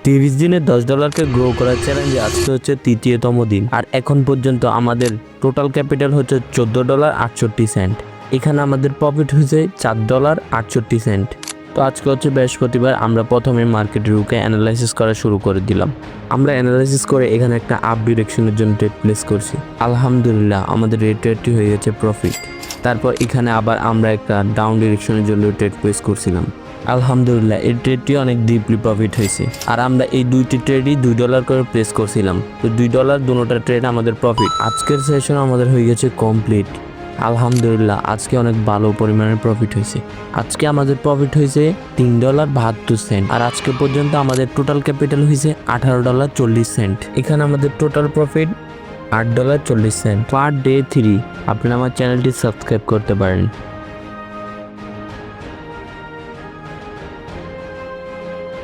30 দিনে $10কে গ্রো করার চ্যালেঞ্জে আজকে হচ্ছে তৃতীয়তম দিন, আর এখন পর্যন্ত আমাদের টোটাল ক্যাপিটাল হচ্ছে $14.68। এখানে আমাদের প্রফিট হয়েছে $4.68। তো আজকে হচ্ছে বৃহস্পতিবার, আমরা প্রথমে মার্কেট ঢুকে অ্যানালাইসিস করা শুরু করে দিলাম। আমরা অ্যানালাইসিস করে এখানে একটা আপ ডিরেকশনের জন্য ট্রেড প্লেস করছি। আলহামদুলিল্লাহ আমাদের এই ট্রেডটি হয়ে গেছে প্রফিট। তারপর এখানে আবার আমরা একটা ডাউন ডিরেকশনের জন্য ট্রেড প্লেস করছিলাম। আলহামদুলিল্লাহ এই ট্রেডটি অনেক ডিপলি প্রফিট হয়েছে, আর আমরা এই দুইটি ট্রেডই $2 করে প্লেস করছিলাম। তো $2 দুটোটা ট্রেড আমাদের প্রফিট। আজকের সেশন আমাদের হয়ে গেছে কমপ্লিট। আলহামদুলিল্লাহ আজকে অনেক ভালো পরিমাণের প্রফিট হয়েছে। আজকে আমাদের প্রফিট হয়েছে $3.72, আর আজকে পর্যন্ত আমাদের টোটাল ক্যাপিটাল হয়েছে $18.40। এখানে আমাদের টোটাল প্রফিট $8.40 পার ডে 3। আপনারা আমার চ্যানেলটি সাবস্ক্রাইব করতে পারেন।